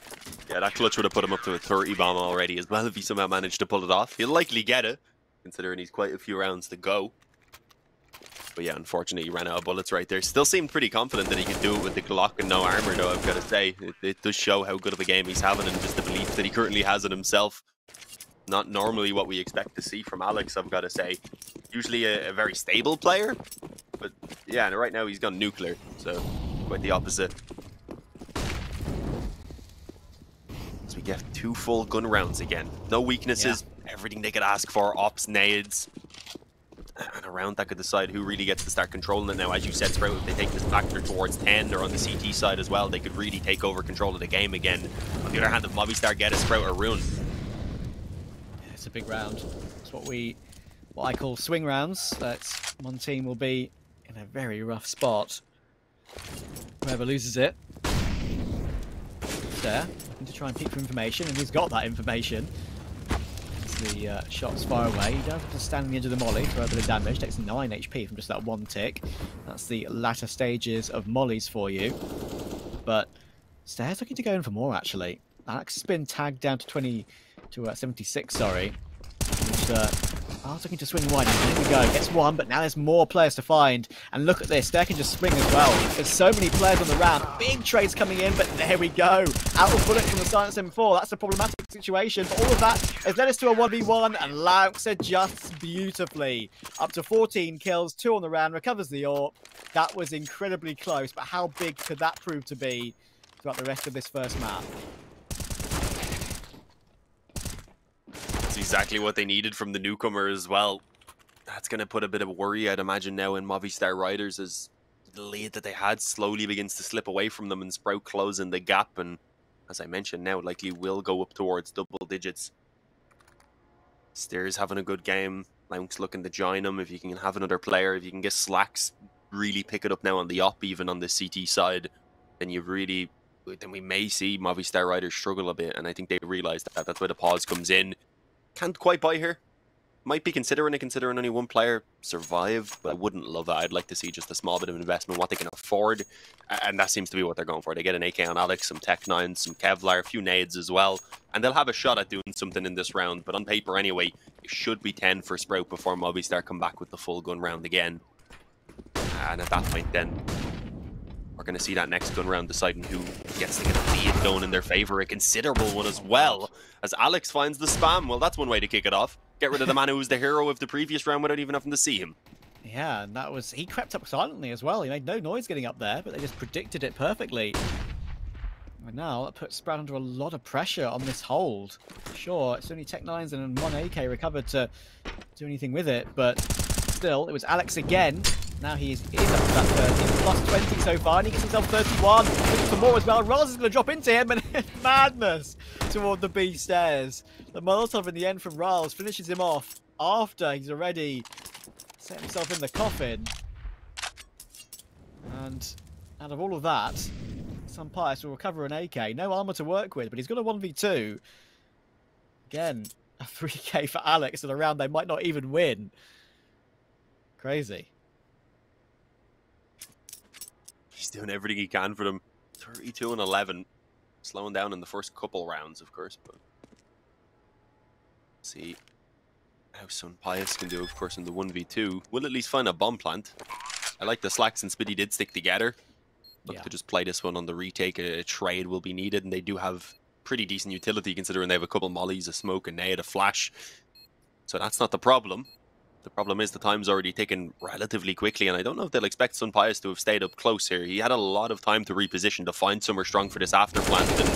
Yeah, that clutch would have put him up to a 30 bomb already as well if he somehow managed to pull it off. He'll likely get it, considering he's quite a few rounds to go. But yeah, unfortunately, he ran out of bullets right there. Still seemed pretty confident that he could do it with the Glock and no armor, though, I've got to say. It does show how good of a game he's having and just the belief that he currently has in himself. Not normally what we expect to see from Alex, I've got to say. Usually a very stable player. But yeah, and right now he's gone nuclear, so quite the opposite. As we get 2 full gun rounds again. No weaknesses, everything they could ask for, ops, nades. And a round that could decide who really gets to start controlling it now. As you said, Sprout, if they take this factor towards 10, or on the CT side as well, they could really take over control of the game again. On the other hand, if Movistar get a Sprout or Ruin. Yeah, it's a big round. It's what I call swing rounds. That's one team will be in a very rough spot. Whoever loses it. There, looking to try and peek for information, and he's got that information. The shots far away. He does have to stand on the edge of the molly for a bit of damage. Takes 9 HP from just that one tick. That's the latter stages of mollies for you. But Stare's looking to go in for more, actually. Alex has been tagged down to 76, sorry. Which, I was looking to swing wide. There we go. Gets one, but now there's more players to find. And look at this. Stare can just swing as well. There's so many players on the ramp. Big trades coming in, but there we go. Out of bullets from the Silence M4. That's a problematic situation. But all of that has led us to a 1v1, and Laux adjusts beautifully. Up to 14 kills, 2 on the round, recovers the AWP. That was incredibly close, but how big could that prove to be throughout the rest of this first map? Exactly what they needed from the newcomer as well. That's going to put a bit of worry, I'd imagine, now in Movistar Riders, as the lead that they had slowly begins to slip away from them, and Sprout closing the gap, and as I mentioned, now likely will go up towards double digits. Stare's having a good game. Laux looking to join him. If you can have another player, if you can get Slacks really pick it up now on the op, even on the CT side, then we may see Movistar Riders struggle a bit, and I think they realise that. That's where the pause comes in. Can't quite buy her. Might be considering only one player survive, but I wouldn't love that. I'd like to see just a small bit of investment, what they can afford, and that seems to be what they're going for. They get an AK on Alex, some Tech-9s, some Kevlar, a few nades as well, and they'll have a shot at doing something in this round, but on paper anyway, it should be 10 for Sprout before Movistar come back with the full gun round again. And at that point then, we're going to see that next gun round deciding who gets to get a lead going in their favour. A considerable one as well, as Alex finds the spam. Well, that's one way to kick it off. Get rid of the man who was the hero of the previous round without even having to see him. Yeah, and that was... He crept up silently as well. He made no noise getting up there, but they just predicted it perfectly. And now that puts Sprout under a lot of pressure on this hold. Sure, it's only Tech-9s and 1 AK recovered to do anything with it, but still, it was Alex again. Now he is up to that 30, plus 20 so far, and he gets himself 31. Looking for more as well. Roz is going to drop into him, and madness toward the B stairs. The Molotov in the end from Riles finishes him off. after he's already set himself in the coffin. And out of all of that, Sunpius will recover an AK. No armor to work with, but he's got a 1v2. Again, a 3k for Alex in a round they might not even win. Crazy. He's doing everything he can for them. 32 and 11. Slowing down in the first couple rounds, of course. But see how Sunpius can do, of course, in the 1v2. We'll at least find a bomb plant. I like the Slacks and Spitty did stick together. Look to just play this one on the retake. A trade will be needed, and they do have pretty decent utility considering they have a couple mollies, a smoke, a nade, a flash. So that's not the problem. The problem is the time's already ticking relatively quickly, and I don't know if they'll expect Sunpius to have stayed up close here. He had a lot of time to reposition to find somewhere strong for this after plant, and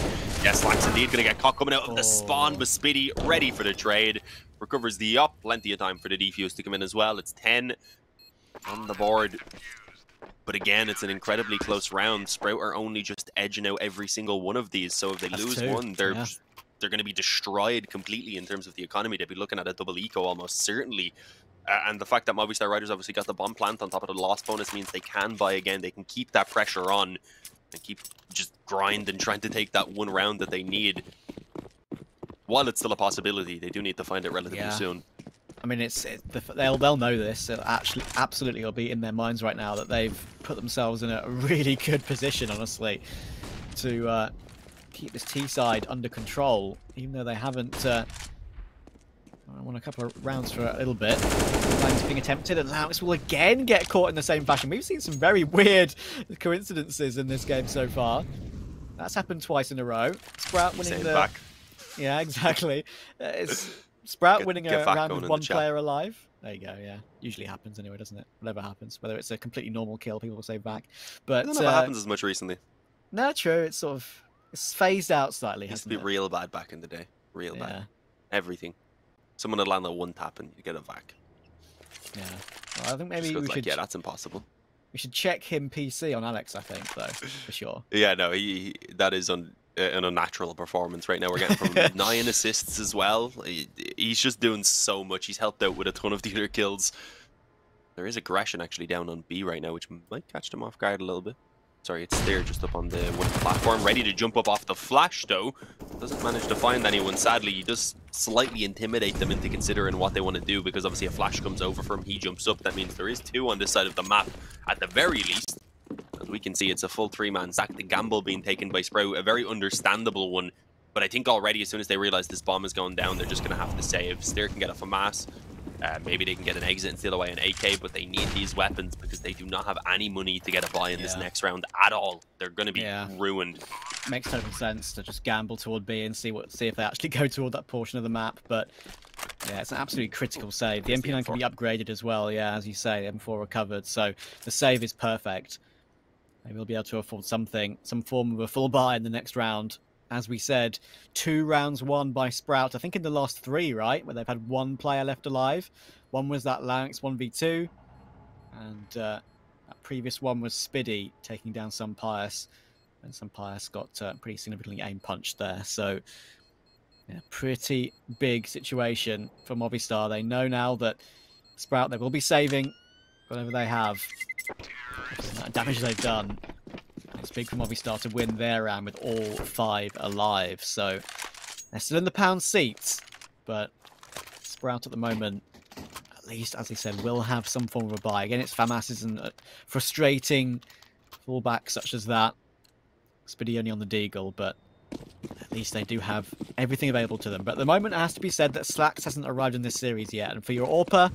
yes, Slacks indeed going to get caught coming out of the spawn, but Spitty ready for the trade. Recovers the up, plenty of time for the defuse to come in as well. It's 10 on the board. But again, it's an incredibly close round. Sprout are only just edging out every single one of these, so if they lose one, they're going to be destroyed completely in terms of the economy. They'd be looking at a double eco almost certainly. And the fact that Movistar Riders obviously got the bomb plant on top of the loss bonus means they can buy again. They can keep that pressure on and keep just grinding, trying to take that one round that they need. While it's still a possibility, they do need to find it relatively soon. I mean, they'll know this. It'll absolutely will be in their minds right now that they've put themselves in a really good position, honestly, to keep this T side under control, even though they haven't won a couple of rounds for a little bit. Times being attempted, and Alex will again get caught in the same fashion. We've seen some very weird coincidences in this game so far. That's happened twice in a row. Sprout winning the... back. Yeah, exactly. It's Sprout winning a round with one player alive. There you go, yeah. Usually happens anyway, doesn't it? Whatever happens. Whether it's a completely normal kill, people will say back. But I don't know if it happens as much recently. No, true. It's sort of... It's phased out slightly, It used to be real bad back in the day. Real bad. Everything. Someone would land a one tap and you get a vac. Yeah. Well, I think maybe we should... yeah, that's impossible. We should check him PC on Alex, I think, though, for sure. Yeah, no, that is an unnatural performance right now. We're getting from 9 assists as well. He's just doing so much. He's helped out with a ton of the other kills. There is aggression actually down on B right now, which might catch them off guard a little bit. Sorry, it's there just up on the one platform, ready to jump up off the flash though. Doesn't manage to find anyone, sadly. He does slightly intimidate them into considering what they want to do, because obviously a flash comes over for him, he jumps up. That means there is 2 on this side of the map at the very least. As we can see, it's a full 3-man sack. The gamble being taken by Sprout, a very understandable one. But I think already as soon as they realize this bomb is going down, they're just going to have to save. Stair can get a FAMAS. Maybe they can get an exit and steal away an AK, but they need these weapons because they do not have any money to get a buy in this next round at all. They're going to be ruined. Makes total sense to just gamble toward B and see if they actually go toward that portion of the map. But yeah, it's an absolutely critical save. The MP9 can be upgraded as well. Yeah, as you say, the M4 recovered, so the save is perfect. They will be able to afford some form of a full buy in the next round. As we said, 2 rounds won by Sprout, I think in the last 3, right? Where they've had 1 player left alive. One was that Larynx 1v2. And that previous one was Spiddy taking down Sunpius. And Sunpius got pretty significantly aim punched there. So, yeah, pretty big situation for Movistar. They know now that Sprout, they will be saving whatever they have. The damage they've done. It's big for Movistar to win their round with all 5 alive. So they're still in the pound seats, but Sprout at the moment, at least, as they said, will have some form of a buy. Again, it's FAMAS and frustrating fallback such as that. Spiddy only on the Deagle, but at least they do have everything available to them. But at the moment, it has to be said that Slacks hasn't arrived in this series yet. And for your AWPer,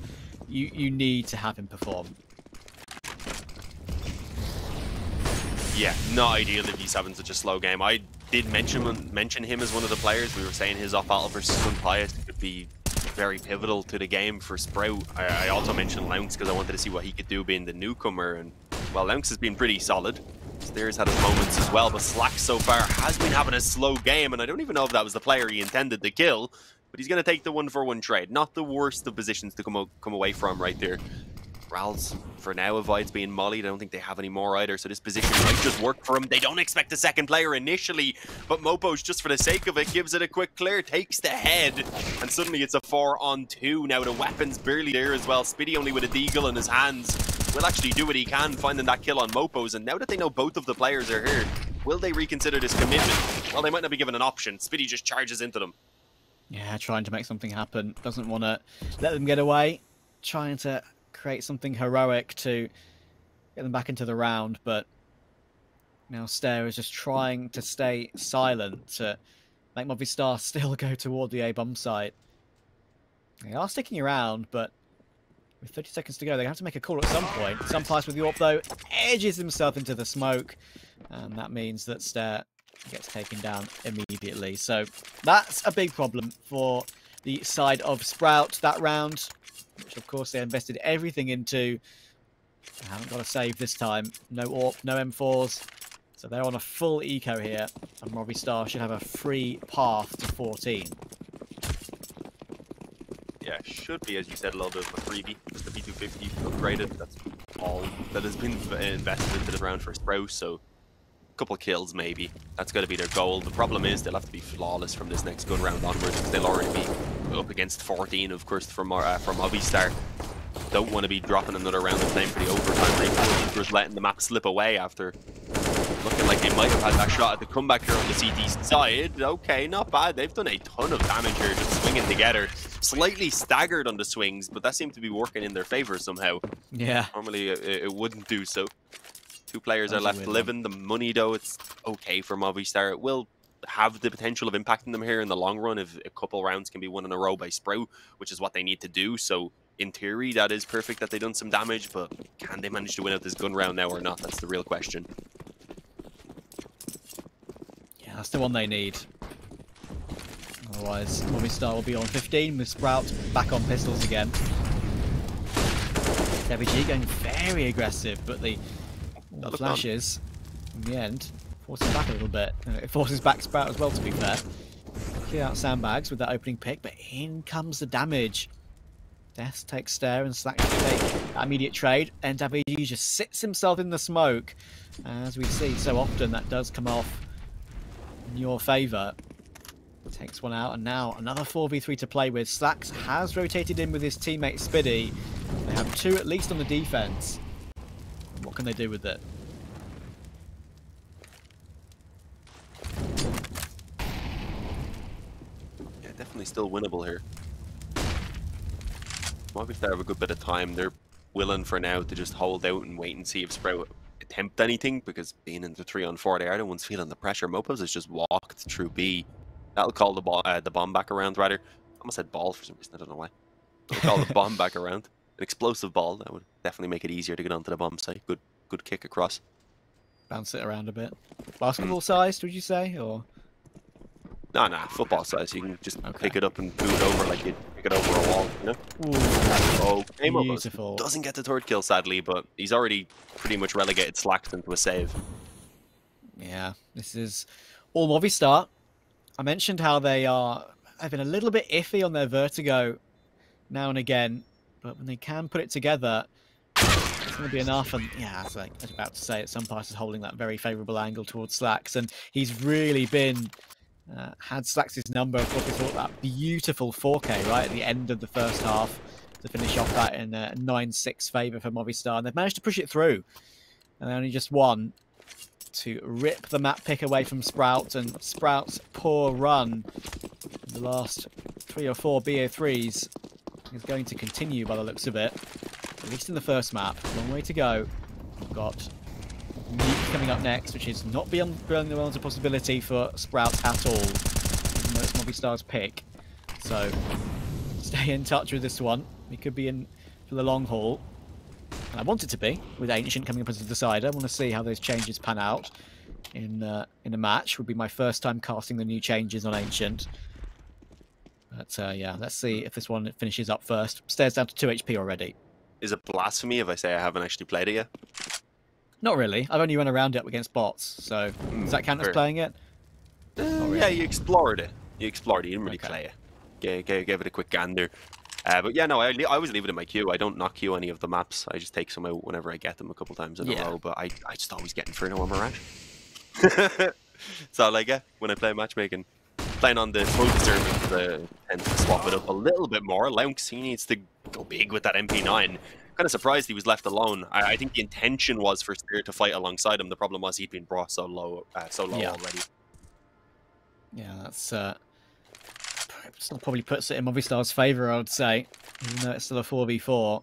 you need to have him perform. Yeah, not ideal if he's having such a slow game. I did mention him as one of the players. We were saying his off battle versus Sunpius could be very pivotal to the game for Sprout. I also mentioned Lounx because I wanted to see what he could do being the newcomer. And, well, Lounx has been pretty solid. Stairs had his moments as well, but Slacks so far has been having a slow game, and I don't even know if that was the player he intended to kill, but he's going to take the 1-for-1 trade. Not the worst of positions to come away from right there. Ral's, for now, avoids being mollied. I don't think they have any more either, so this position might just work for him. They don't expect the second player initially, but Mopo's, just for the sake of it, gives it a quick clear, takes the head, and suddenly it's a 4-on-2. Now the weapon's barely there as well. Spitty only with a deagle in his hands will actually do what he can, finding that kill on Mopo's, and now that they know both of the players are here, will they reconsider this commitment? Well, they might not be given an option. Spitty just charges into them. Yeah, trying to make something happen. Doesn't want to let them get away. Trying to create something heroic to get them back into the round, but now Stair is just trying to stay silent to make Movistar still go toward the A bomb site. They are sticking around, but with 30 seconds to go, they have to make a call at some point. Sunpice with the AWP, though, edges himself into the smoke, and that means that Stair gets taken down immediately. So that's a big problem for the side of Sprout that round, which of course they invested everything into. They haven't got a save this time. No AWP, no M4s. So they're on a full eco here, and Movistar should have a free path to 14. Yeah, should be, as you said, a little bit of a freebie. Just the P250 upgraded. That's all that has been invested into the round for Sprout, so a couple of kills maybe. That's going to be their goal. The problem is they'll have to be flawless from this next gun round onwards, because they'll already be up against 14, of course, from Movistar. Don't want to be dropping another round of time for the overtime. Reinforcements letting the map slip away after looking like they might have had that shot at the comeback here on the CT side. Okay, not bad. They've done a ton of damage here, just swinging together. Slightly staggered on the swings, but that seemed to be working in their favor somehow. Yeah. Normally it wouldn't do so. Two players are left living. The money, though, it's okay for Movistar. It will have the potential of impacting them here in the long run if a couple rounds can be won in a row by Sprout, which is what they need to do. So in theory, that is perfect that they've done some damage, but can they manage to win out this gun round now or not? That's the real question. Yeah, that's the one they need. Otherwise, Movistar will be on 15 with Sprout back on pistols again. WG going very aggressive, but the flashes, in the end, forces back a little bit. It forces back Sprout as well, to be fair. Clear out sandbags with that opening pick, but in comes the damage. Death takes Stair and Slack to take that immediate trade, and WG just sits himself in the smoke. As we see so often, that does come off in your favour. Takes one out, and now another 4v3 to play with. Slacks has rotated in with his teammate Spiddy. They have two at least on the defense. What can they do with it? Yeah, definitely still winnable here. Movistar have a good bit of time. They're willing for now to just hold out and wait and see if Sprout attempt anything, because being in the 3-on-4, they are the ones feeling the pressure. Mopos has just walked through B. That'll call the bomb back around, rather. I almost said ball for some reason, I don't know why. They'll call the bomb back around. An explosive ball, that would definitely make it easier to get onto the bomb site. Good kick across. Bounce it around a bit. Basketball sized, would you say? Or Nah, football size. You can just pick it up and boot it over like you'd pick it over a wall, you know? Okay, beautiful. Doesn't get the third kill, sadly, but he's already pretty much relegated Slacks into a save. Yeah, this is all Movistar. I mentioned how have been a little bit iffy on their vertigo now and again, but when they can put it together, it's going to be enough. And yeah, as I was about to say, at some parts is holding that very favourable angle towards Slacks, and he's really been had Slacks' number. Of course, we thought that beautiful 4K right at the end of the first half to finish off that in a 9-6 favour for Movistar, and they've managed to push it through, and they only just won to rip the map pick away from Sprout, and Sprout's poor run in the last 3 or 4 BO3s is going to continue by the looks of it, at least in the first map. Long way to go. We've got Meek coming up next, which is not beyond the realms of possibility for Sprout at all, even though it's Movistar's pick. So stay in touch with this one. We could be in for the long haul. And I want it to be, with Ancient coming up as a decider. I want to see how those changes pan out in a match. Would be my first time casting the new changes on Ancient. But yeah, let's see if this one finishes up first. Stairs down to 2 HP already. Is it blasphemy if I say I haven't actually played it yet? Not really. I've only run around it up against bots, so does that count as playing it? Really. Yeah, you explored it. You didn't really play it. Gave it a quick gander. But yeah, no, I always leave it in my queue. I don't not queue any of the maps. I just take some out whenever I get them a couple times in a row. But I just always get Inferno or Mirage. That's all I get when I play matchmaking. Playing on the smoke discernment, and swap it up a little bit more. Laux, he needs to go big with that MP9. Kind of surprised he was left alone. I think the intention was for Spirit to fight alongside him. The problem was he'd been brought so low already. Yeah, that's still probably puts it in Movistar's favour, I would say, even though it's still a 4v4.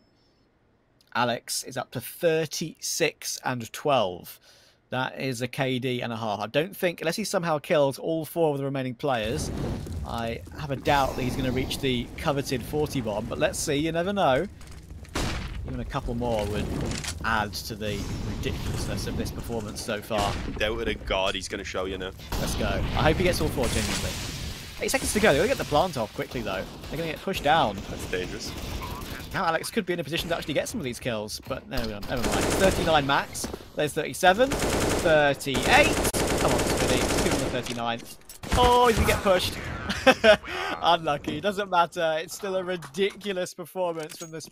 Alex is up to 36 and 12. That is a KD and a half. I don't think, unless he somehow kills all 4 of the remaining players, I have a doubt that he's going to reach the coveted 40 bomb. But let's see, you never know. Even a couple more would add to the ridiculousness of this performance so far. Doubt to God he's going to show you now. Let's go. I hope he gets all 4 genuinely. 8 seconds to go. They're going to get the plant off quickly, though. They're going to get pushed down. That's dangerous. Now Alex could be in a position to actually get some of these kills, but no, never mind. 39 max. There's 37. 38. Come on, Spinny. Let's give him the 39. Oh, he's going to get pushed. Unlucky. Doesn't matter. It's still a ridiculous performance from this